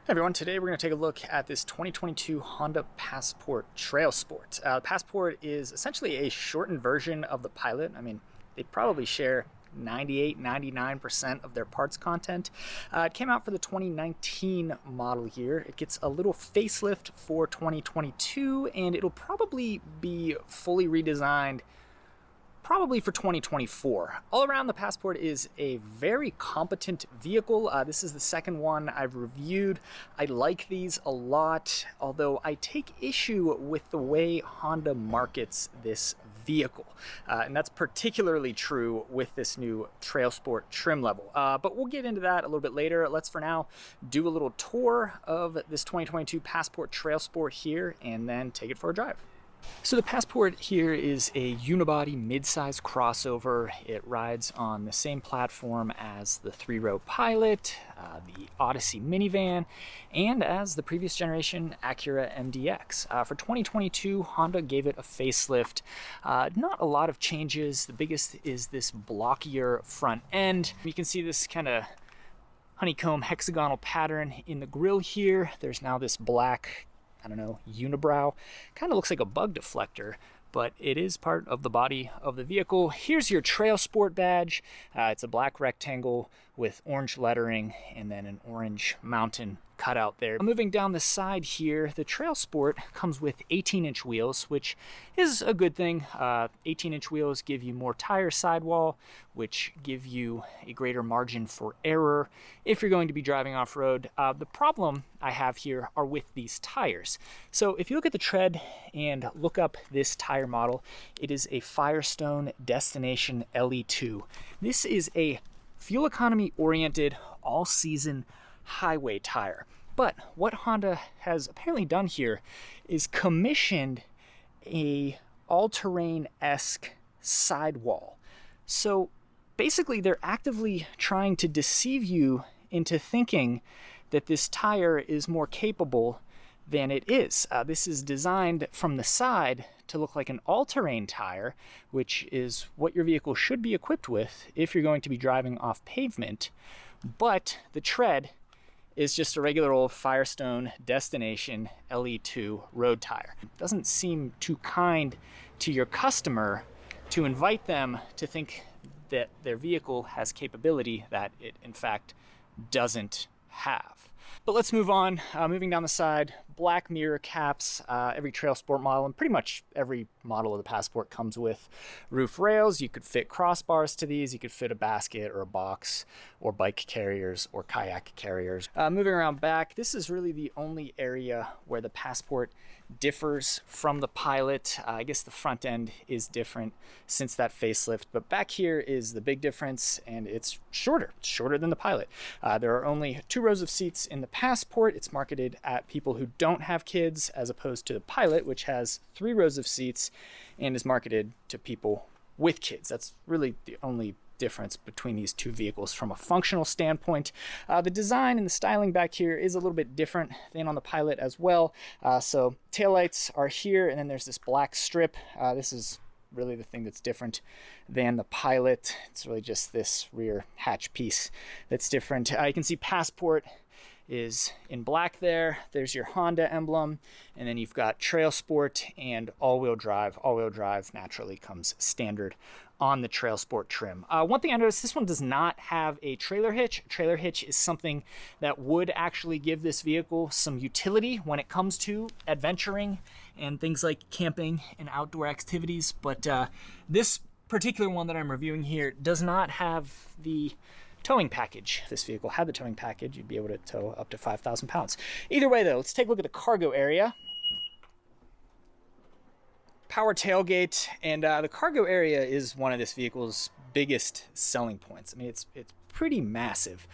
Hey everyone, today we're going to take a look at this 2022 Honda Passport Trailsport. The Passport is essentially a shortened version of the Pilot. I mean, they probably share 98-99% of their parts content. It came out for the 2019 model here. It gets a little facelift for 2022, and it'll probably be fully redesigned probably for 2024. All around, the Passport is a very competent vehicle. This is the second one I've reviewed. I like these a lot, although I take issue with the way Honda markets this vehicle. And that's particularly true with this new Trailsport trim level. But we'll get into that a little bit later. Let's for now do a little tour of this 2022 Passport Trailsport here and then take it for a drive. So the Passport here is a unibody mid-size crossover. It rides on the same platform as the three-row Pilot, the Odyssey minivan, and as the previous generation Acura MDX. For 2022, Honda gave it a facelift. Not a lot of changes. The biggest is this blockier front end. You can see this kind of honeycomb hexagonal pattern in the grille here. There's now this black, I don't know, unibrow. Kind of looks like a bug deflector, but it is part of the body of the vehicle. Here's your Trailsport badge. It's a black rectangle with orange lettering and then an orange mountain cutout there. Moving down the side here, the Trailsport comes with 18-inch wheels, which is a good thing. 18-inch wheels give you more tire sidewall, which give you a greater margin for error if you're going to be driving off-road. The problem I have here are with these tires. So if you look at the tread and look up this tire model, it is a Firestone Destination LE2. This is a fuel economy oriented all-season highway tire. But what Honda has apparently done here is commissioned a all-terrain-esque sidewall. So basically they're actively trying to deceive you into thinking that this tire is more capable than it is. This is designed from the side to look like an all-terrain tire, which is what your vehicle should be equipped with if you're going to be driving off pavement. But the tread is just a regular old Firestone Destination LE2 road tire. It doesn't seem too kind to your customer to invite them to think that their vehicle has capability that it in fact doesn't have. But let's move on. Moving down the side, black mirror caps. Every Trailsport model and pretty much every model of the Passport comes with roof rails. You could fit crossbars to these. You could fit a basket or a box or bike carriers or kayak carriers. Moving around back, this is really the only area where the Passport differs from the Pilot. I guess the front end is different since that facelift, but back here is the big difference, and it's shorter than the Pilot. There are only 2 rows of seats in the Passport. It's marketed at people who don't have kids, as opposed to the Pilot, which has 3 rows of seats and is marketed to people with kids. That's really the only difference between these two vehicles from a functional standpoint. The design and the styling back here is a little bit different than on the Pilot as well. So taillights are here, and then there's this black strip. This is really the thing that's different than the Pilot. It's really just this rear hatch piece that's different. You can see Passport is in black there. There's your Honda emblem, and then you've got Trailsport and all-wheel drive. All-wheel drive naturally comes standard on the Trailsport trim. One thing I noticed, this one does not have a trailer hitch. A trailer hitch is something that would actually give this vehicle some utility when it comes to adventuring and things like camping and outdoor activities, but this particular one that I'm reviewing here does not have the towing package. If this vehicle had the towing package, you'd be able to tow up to 5,000 pounds. Either way though, let's take a look at the cargo area. Power tailgate, and the cargo area is one of this vehicle's biggest selling points. I mean, it's pretty massive.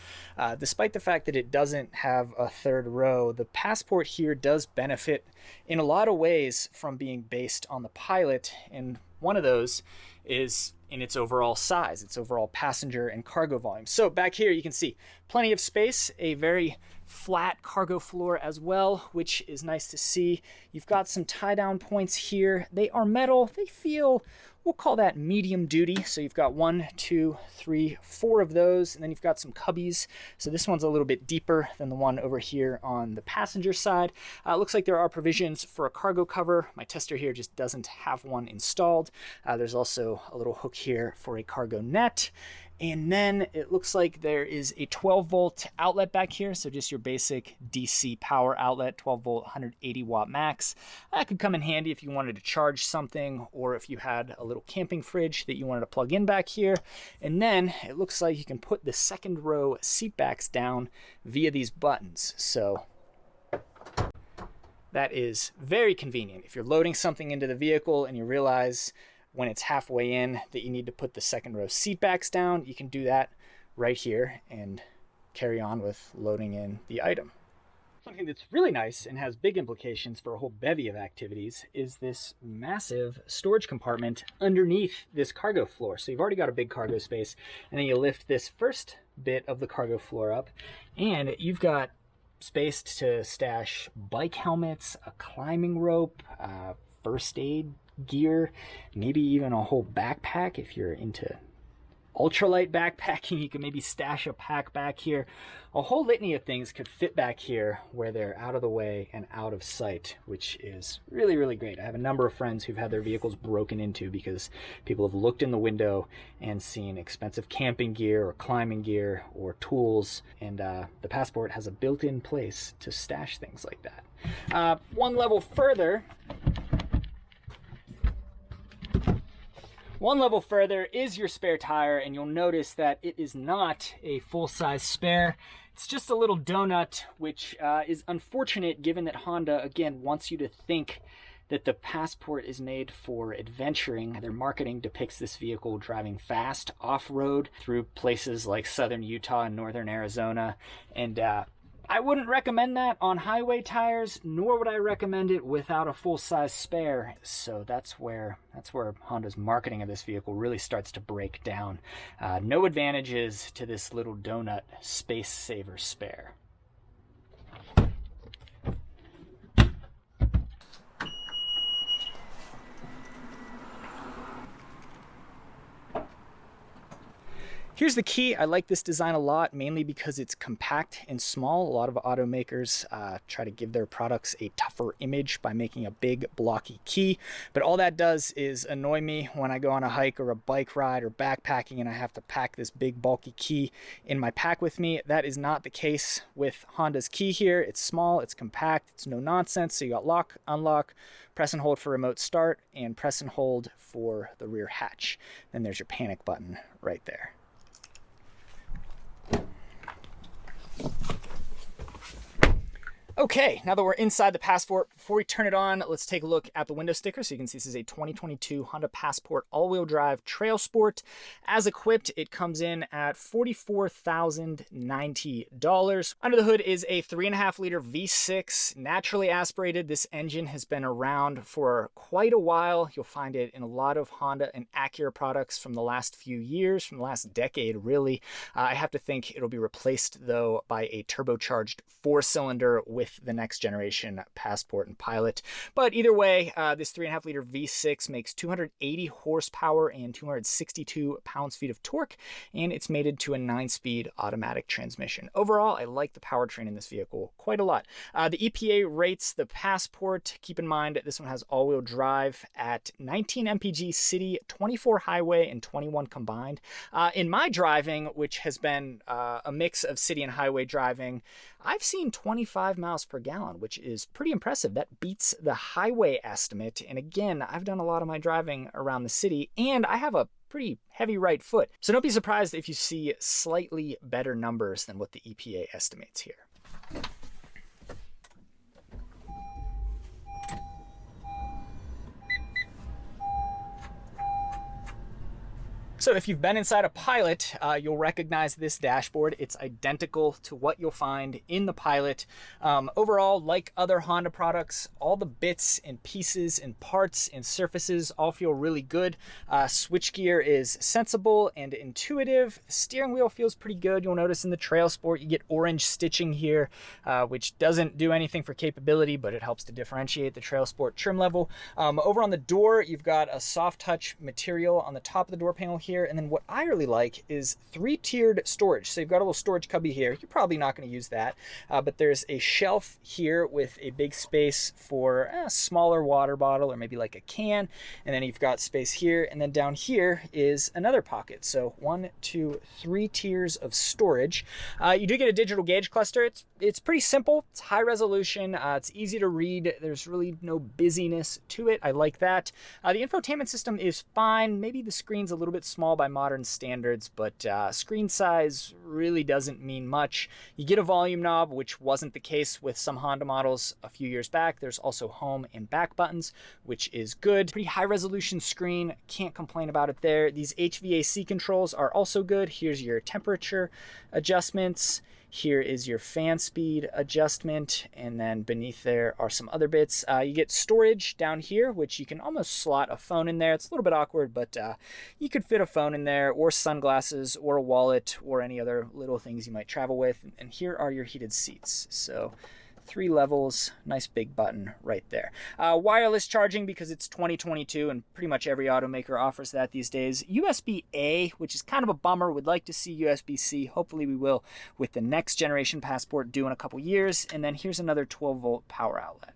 Despite the fact that it doesn't have a 3rd row, the Passport here does benefit in a lot of ways from being based on the Pilot, and one of those is in its overall size, its overall passenger and cargo volume. So back here you can see plenty of space, a very flat cargo floor as well, which is nice to see. You've got some tie down points here. They are metal. They feel, we'll call that medium duty. So you've got 1, 2, 3, 4 of those, and then you've got some cubbies. So this one's a little bit deeper than the one over here on the passenger side. It looks like there are provisions for a cargo cover. My tester here just doesn't have one installed. There's also a little hook here for a cargo net. And then it looks like there is a 12-volt outlet back here. So just your basic DC power outlet, 12-volt, 180-watt max. That could come in handy if you wanted to charge something, or if you had a little camping fridge that you wanted to plug in back here. And then it looks like you can put the second row seat backs down via these buttons. So that is very convenient. If you're loading something into the vehicle and you realize when it's halfway in that you need to put the second row seat backs down, you can do that right here and carry on with loading in the item. Something that's really nice and has big implications for a whole bevy of activities is this massive storage compartment underneath this cargo floor. So you've already got a big cargo space, and then you lift this first bit of the cargo floor up, and you've got space to stash bike helmets, a climbing rope, first aid gear, maybe even a whole backpack. If you're into ultralight backpacking, you can maybe stash a pack back here. A whole litany of things could fit back here where they're out of the way and out of sight, which is really, really great. I have a number of friends who've had their vehicles broken into because people have looked in the window and seen expensive camping gear or climbing gear or tools, and the Passport has a built-in place to stash things like that. One level further is your spare tire, and you'll notice that it is not a full-size spare. It's just a little donut, which is unfortunate given that Honda, again, wants you to think that the Passport is made for adventuring. Their marketing depicts this vehicle driving fast off-road through places like southern Utah and northern Arizona, and I wouldn't recommend that on highway tires, nor would I recommend it without a full-size spare. So that's where Honda's marketing of this vehicle really starts to break down. No advantages to this little donut space saver spare. Here's the key. I like this design a lot, mainly because it's compact and small. A lot of automakers try to give their products a tougher image by making a big blocky key, but all that does is annoy me when I go on a hike or a bike ride or backpacking and I have to pack this big bulky key in my pack with me. That is not the case with Honda's key here. It's small, it's compact, it's no nonsense. So you got lock, unlock, press and hold for remote start, and press and hold for the rear hatch. Then there's your panic button right there. Okay, now that we're inside the Passport, before we turn it on, let's take a look at the window sticker. So you can see this is a 2022 Honda Passport all-wheel drive Trailsport. As equipped, it comes in at $44,090. Under the hood is a 3.5-liter V6, naturally aspirated. This engine has been around for quite a while. You'll find it in a lot of Honda and Acura products from the last few years, from the last decade, really. I have to think it'll be replaced, though, by a turbocharged 4-cylinder with the next generation Passport and Pilot. But either way, this 3.5-liter V6 makes 280 horsepower and 262 pounds-feet of torque, and it's mated to a 9-speed automatic transmission. Overall, I like the powertrain in this vehicle quite a lot. The EPA rates the Passport, keep in mind this one has all-wheel drive, at 19 mpg city, 24 highway, and 21 combined. In my driving, which has been a mix of city and highway driving, I've seen 25 miles per gallon, which is pretty impressive. That beats the highway estimate. And again, I've done a lot of my driving around the city, and I have a pretty heavy right foot. So don't be surprised if you see slightly better numbers than what the EPA estimates here. So if you've been inside a Pilot, you'll recognize this dashboard. It's identical to what you'll find in the Pilot. Overall, like other Honda products, all the bits and pieces and parts and surfaces all feel really good. Switchgear is sensible and intuitive. Steering wheel feels pretty good. You'll notice in the Trailsport you get orange stitching here, which doesn't do anything for capability, but it helps to differentiate the Trailsport trim level. Over on the door, you've got a soft touch material on the top of the door panel here, and then what I really like is 3-tiered storage. So you've got a little storage cubby here. You're probably not going to use that, but there's a shelf here with a big space for a smaller water bottle or maybe like a can, and then you've got space here, and then down here is another pocket. So 1, 2, 3 tiers of storage. You do get a digital gauge cluster. It's pretty simple. It's high resolution. It's easy to read. There's really no busyness to it. I like that. The infotainment system is fine. Maybe the screen's a little bit small by modern standards, but screen size really doesn't mean much. You get a volume knob, which wasn't the case with some Honda models a few years back. There's also home and back buttons, which is good. Pretty high resolution screen. Can't complain about it there. These HVAC controls are also good. Here's your temperature adjustments. Here is your fan speed adjustment, and then beneath there are some other bits. You get storage down here, which you can almost slot a phone in there. It's a little bit awkward, but you could fit a phone in there, or sunglasses, or a wallet, or any other little things you might travel with. And here are your heated seats. So 3 levels, nice big button right there. Wireless charging, because it's 2022 and pretty much every automaker offers that these days. USB-A, which is kind of a bummer. Would like to see USB-C. Hopefully we will with the next generation Passport due in a couple years. And then here's another 12-volt power outlet.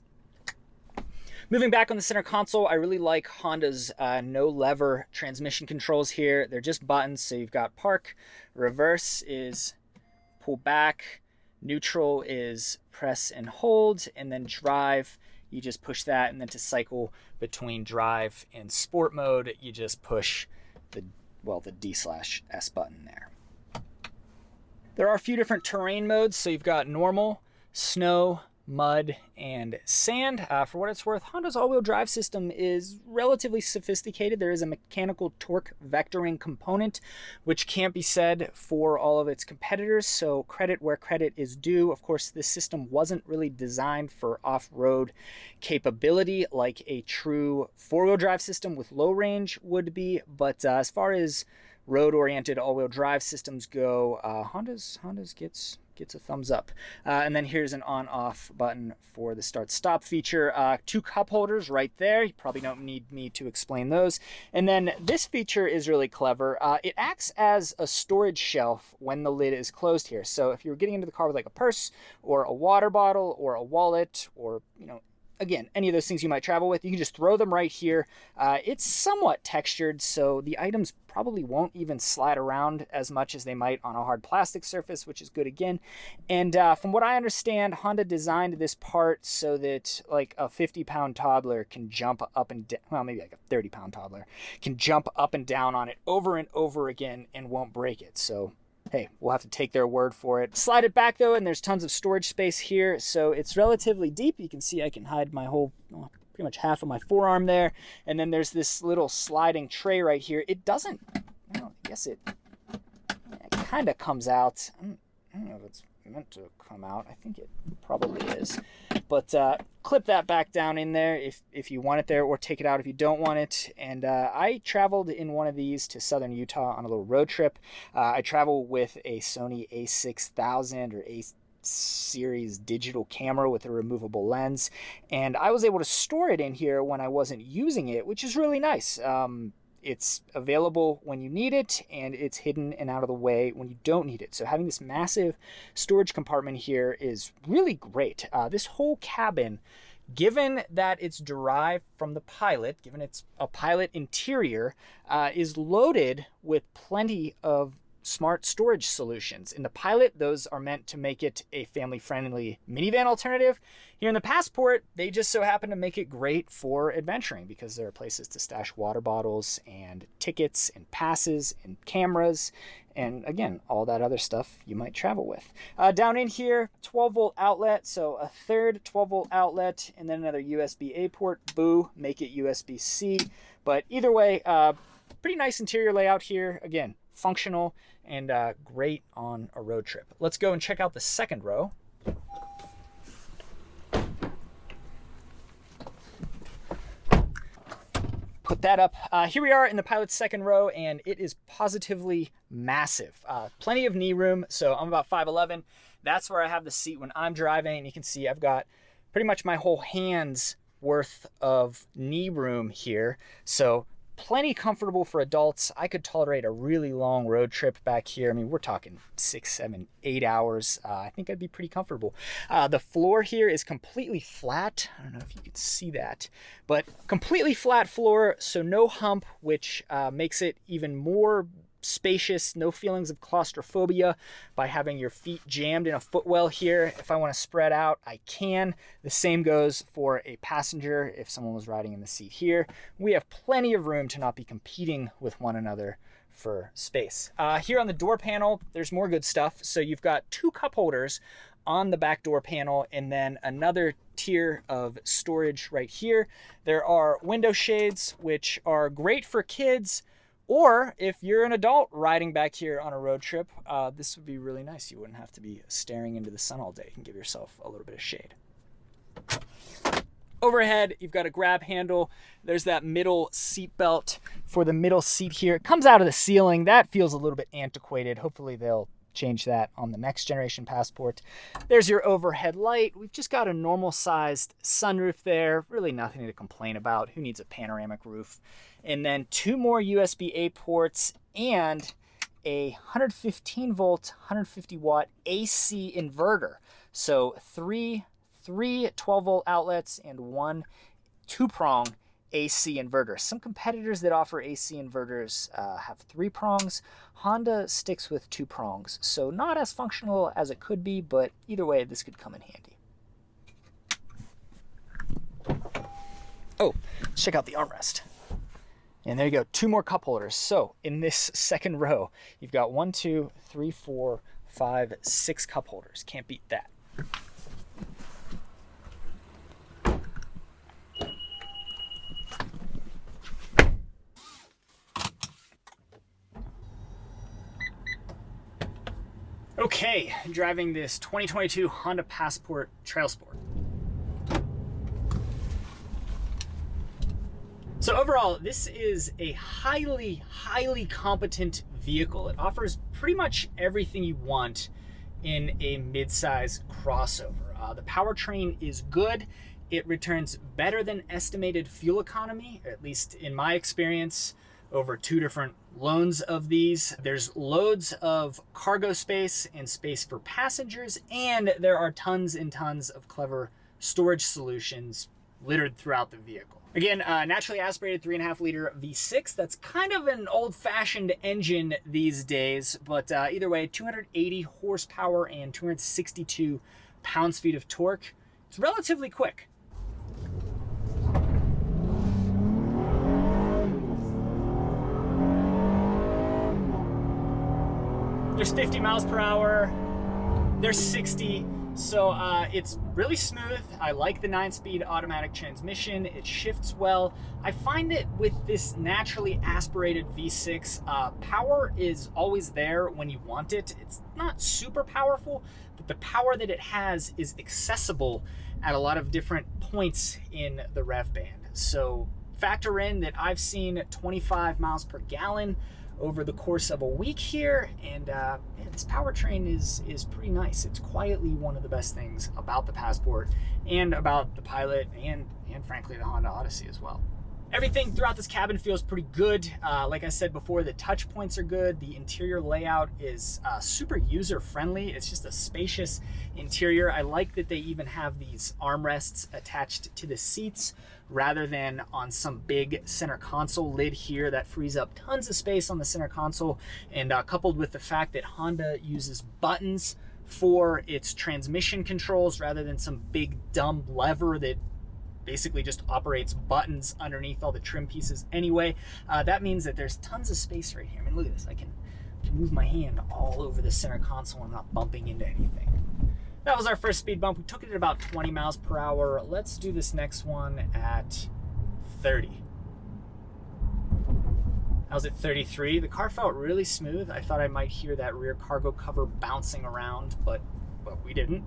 Moving back on the center console, I really like Honda's no lever transmission controls here. They're just buttons. So you've got park, reverse is pull back, neutral is press and hold, and then drive, you just push that, and then to cycle between drive and sport mode, you just push the D/S button there. There are a few different terrain modes, so you've got normal, snow, mud, and sand. For what it's worth, Honda's all-wheel drive system is relatively sophisticated. There is a mechanical torque vectoring component, which can't be said for all of its competitors, so credit where credit is due. Of course, this system wasn't really designed for off-road capability like a true four-wheel drive system with low range would be, but as far as road-oriented all-wheel drive systems go, Honda's gets a thumbs up. And then here's an on-off button for the start-stop feature. 2 cup holders right there. You probably don't need me to explain those. And then this feature is really clever. It acts as a storage shelf when the lid is closed here. So if you're getting into the car with like a purse or a water bottle or a wallet or, again, any of those things you might travel with, you can just throw them right here. It's somewhat textured, so the items probably won't even slide around as much as they might on a hard plastic surface, which is good again. And from what I understand, Honda designed this part so that like a 50-pound toddler can jump up and down, well, maybe like a 30-pound toddler can jump up and down on it over and over again and won't break it. So hey, we'll have to take their word for it. Slide it back though, and there's tons of storage space here, so it's relatively deep. You can see I can hide my whole, pretty much half of my forearm there. And then there's this little sliding tray right here. It doesn't, I guess it kind of comes out. I don't know if it's meant to come out. I think it probably is. But clip that back down in there if you want it there, or take it out if you don't want it. And I traveled in one of these to southern Utah on a little road trip. I travel with a Sony a6000 or A series digital camera with a removable lens, and I was able to store it in here when I wasn't using it, which is really nice. It's available when you need it, and it's hidden and out of the way when you don't need it. So having this massive storage compartment here is really great. This whole cabin, given that it's derived from the Pilot, given it's a Pilot interior, is loaded with plenty of smart storage solutions. In the Pilot, those are meant to make it a family-friendly minivan alternative. Here in the Passport, they just so happen to make it great for adventuring because there are places to stash water bottles and tickets and passes and cameras and, again, all that other stuff you might travel with. Down in here, 12-volt outlet, so a third 12-volt outlet and then another USB-A port. Boo, make it USB-C. But either way, pretty nice interior layout here. Again, functional and great on a road trip. Let's go and check out the second row. Put that up. Here we are in the Pilot's second row, and it is positively massive. Plenty of knee room, so I'm about 5'11". That's where I have the seat when I'm driving, and you can see I've got pretty much my whole hand's worth of knee room here. So plenty comfortable for adults. I could tolerate a really long road trip back here. I mean, we're talking 6, 7, 8 hours. I think I'd be pretty comfortable. The floor here is completely flat. I don't know if you can see that, but completely flat floor, so no hump, which makes it even more spacious. No feelings of claustrophobia by having your feet jammed in a footwell here. If I want to spread out, I can. The same goes for a passenger if someone was riding in the seat here. We have plenty of room to not be competing with one another for space. Here on the door panel, there's more good stuff. So you've got 2 cup holders on the back door panel, and then another tier of storage right here. There are window shades, which are great for kids, or if you're an adult riding back here on a road trip, this would be really nice. You wouldn't have to be staring into the sun all day. You can give yourself a little bit of shade. Overhead, you've got a grab handle. There's that middle seat belt for the middle seat here. It comes out of the ceiling. That feels a little bit antiquated. Hopefully they'll change that on the next generation Passport. There's your overhead light. We've just got a normal sized sunroof there. Really nothing to complain about. Who needs a panoramic roof? And then 2 more USB-A ports and a 115 volt, 150 watt AC inverter. So three 12 volt outlets and 1 2-prong AC inverter. Some competitors that offer AC inverters have 3 prongs. Honda sticks with 2 prongs, so not as functional as it could be, but either way, this could come in handy. Oh, let's check out the armrest. And there you go, 2 more cup holders. So in this second row, you've got 1, 2, 3, 4, 5, 6 cup holders. Can't beat that. Okay, driving this 2022 Honda Passport Trailsport. So overall, this is a highly competent vehicle. It offers pretty much everything you want in a mid-size crossover. The powertrain is good. It returns better than estimated fuel economy, at least in my experience, over 2 different loans of these. There's loads of cargo space and space for passengers, and there are tons and tons of clever storage solutions littered throughout the vehicle. Again, naturally aspirated 3.5 liter V6. That's kind of an old-fashioned engine these days, but either way, 280 horsepower and 262 pounds-feet of torque. It's relatively quick. There's 50 miles per hour, there's 60, so it's really smooth. I like the 9-speed automatic transmission. It shifts well. I find that with this naturally aspirated V6, power is always there when you want it. It's not super powerful, but the power that it has is accessible at a lot of different points in the rev band. So factor in that I've seen 25 miles per gallon over the course of a week here, and this powertrain is pretty nice. It's quietly one of the best things about the Passport and about the Pilot and frankly the Honda Odyssey as well. Everything throughout this cabin feels pretty good. Like I said before, the touch points are good. The interior layout is super user-friendly. It's just a spacious interior. I like that they even have these armrests attached to the seats rather than on some big center console lid here that frees up tons of space on the center console. And coupled with the fact that Honda uses buttons for its transmission controls rather than some big dumb lever that basically just operates buttons underneath all the trim pieces anyway. That means that there's tons of space right here. I mean, look at this. I can move my hand all over the center console. I'm not bumping into anything. That was our first speed bump. We took it at about 20 miles per hour. Let's do this next one at 30. I was at 33. The car felt really smooth. I thought I might hear that rear cargo cover bouncing around, but we didn't.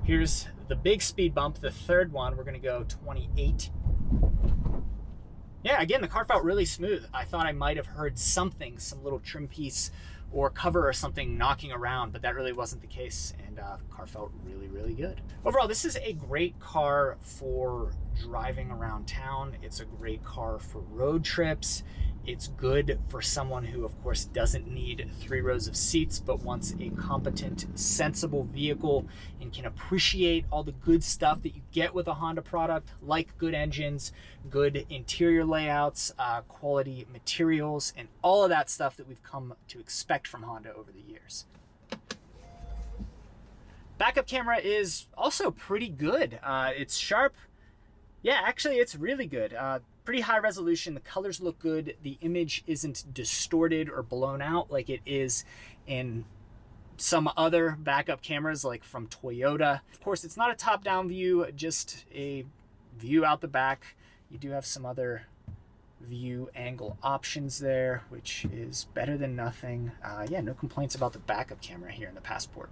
Here's the big speed bump, the third one. We're gonna go 28. Yeah, again, the car felt really smooth. I thought I might have heard something, some little trim piece or cover or something knocking around, but that really wasn't the case, and the car felt really, really good. Overall, this is a great car for driving around town. It's a great car for road trips. It's good for someone who, of course, doesn't need 3 rows of seats, but wants a competent, sensible vehicle and can appreciate all the good stuff that you get with a Honda product, like good engines, good interior layouts, quality materials, and all of that stuff that we've come to expect from Honda over the years. Backup camera is also pretty good. It's sharp. Yeah, actually, it's really good. Pretty high resolution. The colors look good. The image isn't distorted or blown out like it is in some other backup cameras, like from Toyota. Of course, it's not a top-down view, just a view out the back. You do have some other view angle options there, which is better than nothing. Yeah, no complaints about the backup camera here in the Passport.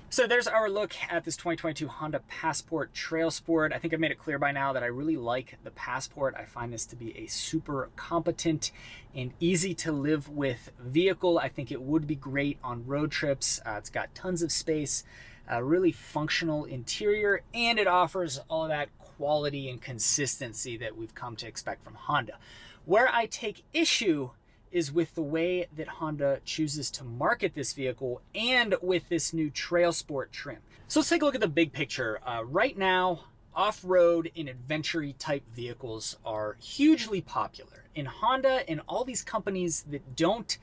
So there's our look at this 2022 Honda Passport Trailsport. I think I've made it clear by now that I really like the Passport. I find this to be a super competent and easy to live with vehicle. I think it would be great on road trips. It's got tons of space, a really functional interior, and it offers all of that quality and consistency that we've come to expect from Honda. Where I take issue is with the way that Honda chooses to market this vehicle and with this new Trailsport trim. So let's take a look at the big picture. Right now, off-road and adventure type vehicles are hugely popular. And Honda and all these companies that don't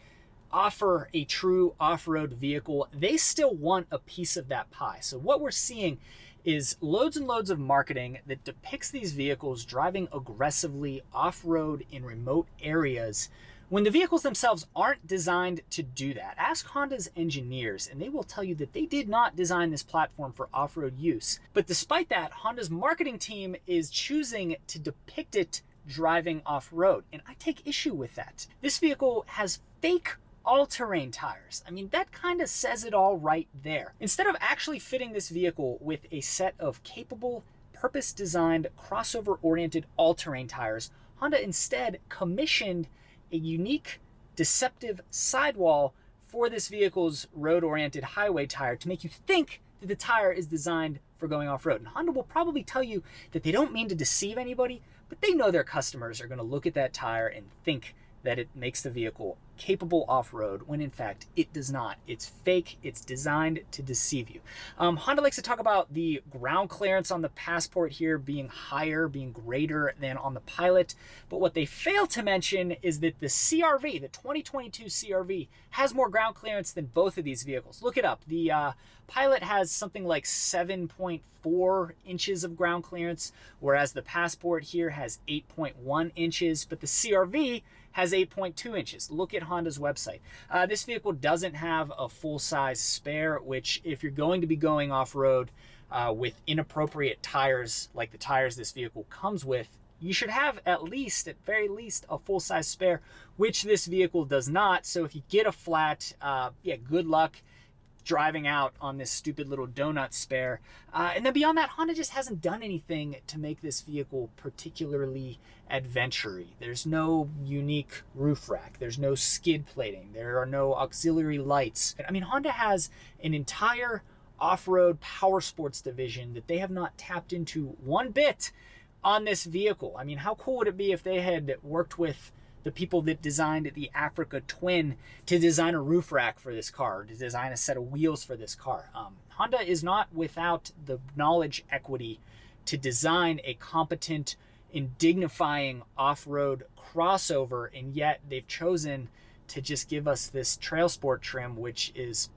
offer a true off-road vehicle, they still want a piece of that pie. So what we're seeing is loads and loads of marketing that depicts these vehicles driving aggressively off-road in remote areas when the vehicles themselves aren't designed to do that. Ask Honda's engineers, and they will tell you that they did not design this platform for off-road use. But despite that, Honda's marketing team is choosing to depict it driving off-road, and I take issue with that. This vehicle has fake all-terrain tires. I mean, that kind of says it all right there. Instead of actually fitting this vehicle with a set of capable, purpose-designed, crossover-oriented all-terrain tires, Honda instead commissioned a unique, deceptive sidewall for this vehicle's road-oriented highway tire to make you think that the tire is designed for going off-road. And Honda will probably tell you that they don't mean to deceive anybody, but they know their customers are going to look at that tire and think that it makes the vehicle capable off-road, when in fact it does not. It's fake. It's designed to deceive you. Honda likes to talk about the ground clearance on the Passport here being higher, being greater than on the Pilot, but what they fail to mention is that the CRV, the 2022 CRV, has more ground clearance than both of these vehicles. Look it up. The Pilot has something like 7.4 inches of ground clearance, whereas the Passport here has 8.1 inches, but the CRV has 8.2 inches. Look at Honda's website. This vehicle doesn't have a full-size spare, which if you're going to be going off-road with inappropriate tires, like the tires this vehicle comes with, you should have at very least, a full-size spare, which this vehicle does not. So if you get a flat, yeah, good luck driving out on this stupid little donut spare. And then beyond that, Honda just hasn't done anything to make this vehicle particularly adventure-y. There's no unique roof rack. There's no skid plating. There are no auxiliary lights. I mean, Honda has an entire off-road power sports division that they have not tapped into one bit on this vehicle. I mean, how cool would it be if they had worked with the people that designed the Africa Twin to design a roof rack for this car, to design a set of wheels for this car? Honda is not without the knowledge equity to design a competent and dignifying off-road crossover, and yet they've chosen to just give us this Trailsport trim, which is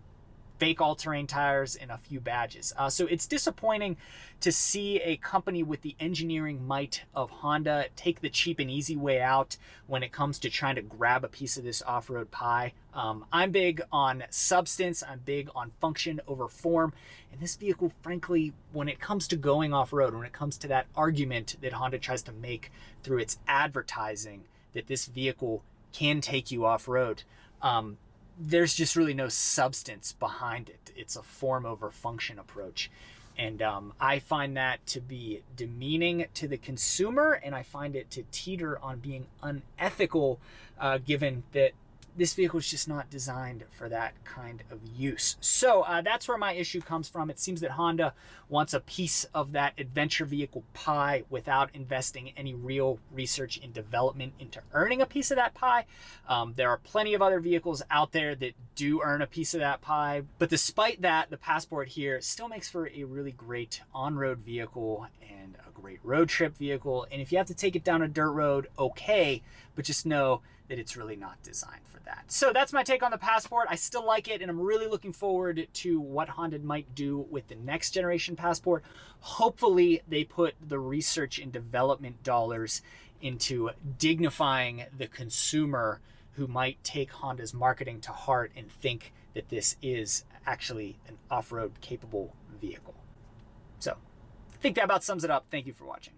fake all-terrain tires, and a few badges. So it's disappointing to see a company with the engineering might of Honda take the cheap and easy way out when it comes to trying to grab a piece of this off-road pie. I'm big on substance, I'm big on function over form, and this vehicle, frankly, when it comes to going off-road, when it comes to that argument that Honda tries to make through its advertising that this vehicle can take you off-road, there's just really no substance behind it. It's a form over function approach. And I find that to be demeaning to the consumer, and I find it to teeter on being unethical, given that this vehicle is just not designed for that kind of use. So that's where my issue comes from. It seems that Honda wants a piece of that adventure vehicle pie without investing any real research and development into earning a piece of that pie. There are plenty of other vehicles out there that do earn a piece of that pie. But despite that, the Passport here still makes for a really great on-road vehicle and a great road trip vehicle. And if you have to take it down a dirt road, okay, but just know that it's really not designed for that. So that's my take on the Passport. I still like it, and I'm really looking forward to what Honda might do with the next generation Passport. Hopefully they put the research and development dollars into dignifying the consumer who might take Honda's marketing to heart and think that this is actually an off-road capable vehicle. So I think that about sums it up. Thank you for watching.